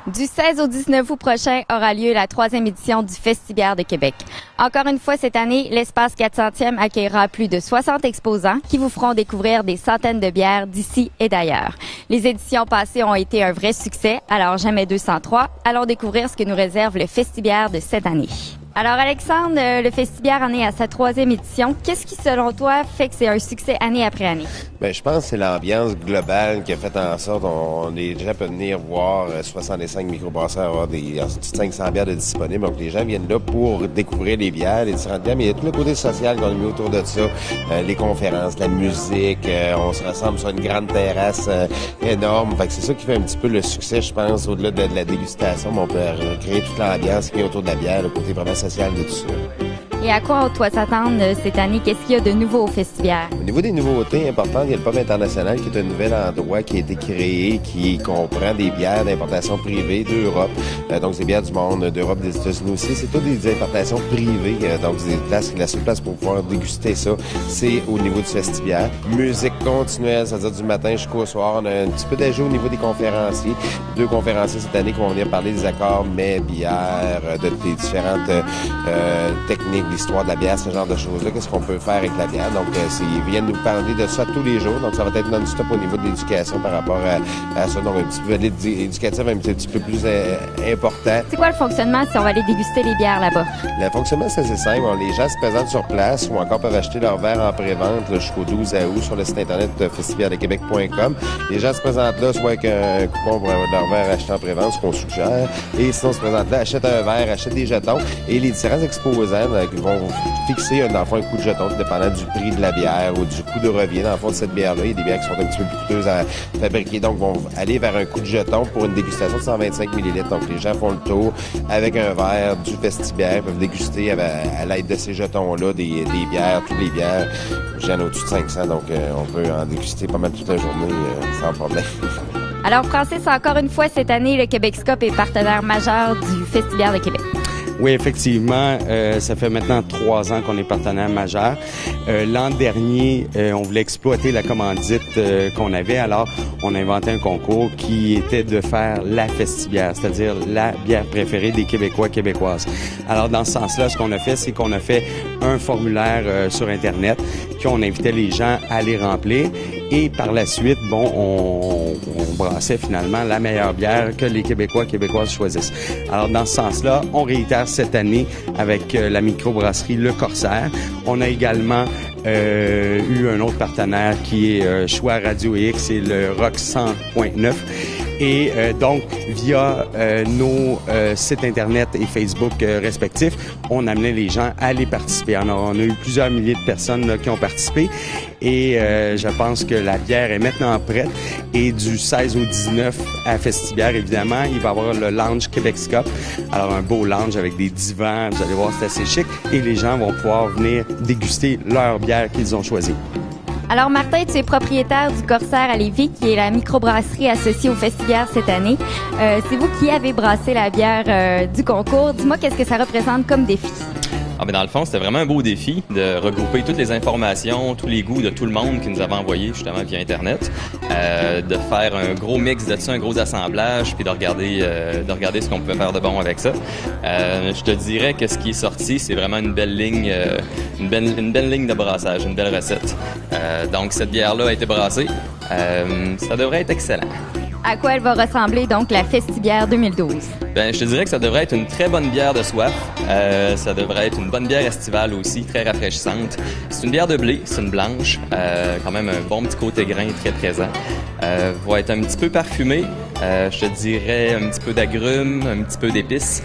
Du 16 au 19 août prochain aura lieu la 3e édition du Festibière de Québec. Encore une fois cette année, l'espace 400e accueillera plus de 60 exposants qui vous feront découvrir des centaines de bières d'ici et d'ailleurs. Les éditions passées ont été un vrai succès, alors jamais 203. Allons découvrir ce que nous réserve le Festibière de cette année. Alors Alexandre, le Festibière en est à sa 3e édition. Qu'est-ce qui, selon toi, fait que c'est un succès année après année? Bien, je pense que c'est l'ambiance globale qui a fait en sorte qu'on est déjà peut venir voir 65 microbrasseurs avoir des 500 bières de disponibles. Donc les gens viennent là pour découvrir les bières, les différentes bières, mais il y a tout le côté social qu'on a mis autour de ça, les conférences, la musique, on se rassemble sur une grande terrasse énorme. Fait que c'est ça qui fait un petit peu le succès, je pense, au-delà de la dégustation, mais on peut recréer toute l'ambiance qui est autour de la bière, le côté vraiment social de tout ça. Et à quoi on doit s'attendre cette année? Qu'est-ce qu'il y a de nouveau au Festibière? Au niveau des nouveautés importantes, il y a le Pub international qui est un nouvel endroit qui a été créé, qui comprend des bières d'importation privée d'Europe. Donc, c'est des bières du monde, d'Europe, des États-Unis aussi. C'est toutes des importations privées. Donc, c'est des places, la seule place pour pouvoir déguster ça, c'est au niveau du Festibière. Musique continuelle, c'est-à-dire du matin jusqu'au soir. On a un petit peu d'ajout au niveau des conférenciers. 2 conférenciers cette année qui vont venir parler des accords, mets, bières, des différentes techniques, l'histoire de la bière, ce genre de choses-là, qu'est-ce qu'on peut faire avec la bière. Donc, ils viennent nous parler de ça tous les jours. Donc, ça va être non-stop au niveau de l'éducation par rapport à ça. Donc, un petit peu éducatif, un petit peu plus important. C'est quoi le fonctionnement si on va aller déguster les bières là-bas? Le fonctionnement, c'est assez simple. Les gens se présentent sur place ou encore peuvent acheter leur verre en pré-vente jusqu'au 12 août sur le site internet festibièredequebec.com. Les gens se présentent là, soit avec un coupon pour leur verre acheté en pré-vente, ce qu'on suggère. Et sinon, se présentent là, achètent un verre, achètent des jetons. Et les différents exposants vont fixer dans le fond un coût de jeton dépendant du prix de la bière ou du coût de revient dans le fond de cette bière-là. Il y a des bières qui sont un petit peu plus coûteuses à fabriquer, donc vont aller vers un coût de jeton pour une dégustation de 125 ml. Donc les gens font le tour avec un verre du Festibière, peuvent déguster à l'aide de ces jetons-là des bières, toutes les bières. J'en ai au-dessus de 500, donc on peut en déguster pas mal toute la journée sans problème. Alors Francis, encore une fois cette année, le Québec-Scope est partenaire majeur du Festibière de Québec. Oui, effectivement, ça fait maintenant 3 ans qu'on est partenaire majeur. L'an dernier, on voulait exploiter la commandite qu'on avait, alors on a inventé un concours qui était de faire la Festibière, c'est-à-dire la bière préférée des Québécois, Québécoises. Alors dans ce sens-là, ce qu'on a fait, c'est qu'on a fait un formulaire sur Internet qu'on invitait les gens à aller remplir. Et par la suite, bon, on brassait finalement la meilleure bière que les Québécois, Québécoises choisissent. Alors, dans ce sens-là, on réitère cette année avec la microbrasserie Le Corsaire. On a également eu un autre partenaire qui est Choix Radio X, c'est le Rock 100.9. Et donc, via nos sites Internet et Facebook respectifs, on amenait les gens à aller participer. Alors, on a eu plusieurs milliers de personnes là, qui ont participé et je pense que la bière est maintenant prête. Et du 16 au 19 à Festibière, évidemment, il va y avoir le lounge Québec-Scope. Alors, un beau lounge avec des divans, vous allez voir, c'est assez chic. Et les gens vont pouvoir venir déguster leur bière qu'ils ont choisie. Alors Martin, tu es propriétaire du Corsaire à Lévis, qui est la microbrasserie associée au Festibière cette année. C'est vous qui avez brassé la bière du concours. Dis-moi, qu'est-ce que ça représente comme défi? Ah, ben dans le fond, c'était vraiment un beau défi de regrouper toutes les informations, tous les goûts de tout le monde qui nous avait envoyé justement via Internet, de faire un gros mix de ça, un gros assemblage, puis de regarder ce qu'on pouvait faire de bon avec ça. Je te dirais que ce qui est sorti, c'est vraiment une belle ligne, une belle ligne de brassage, une belle recette. Donc cette bière-là a été brassée. Ça devrait être excellent. À quoi elle va ressembler donc la Festibière 2012? Ben, je te dirais que ça devrait être une très bonne bière de soif. Ça devrait être une bonne bière estivale aussi, très rafraîchissante. C'est une bière de blé, c'est une blanche, quand même un bon petit côté grain très présent. Va être un petit peu parfumée, je te dirais un petit peu d'agrumes, un petit peu d'épices,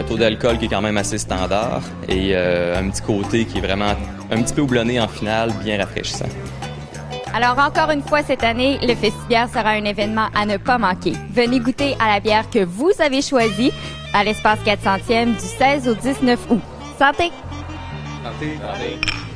taux d'alcool qui est quand même assez standard et un petit côté qui est vraiment un petit peu houblonné en finale, bien rafraîchissant. Alors, encore une fois, cette année, le Festibière sera un événement à ne pas manquer. Venez goûter à la bière que vous avez choisie à l'espace 400e du 16 au 19 août. Santé! Santé! Santé!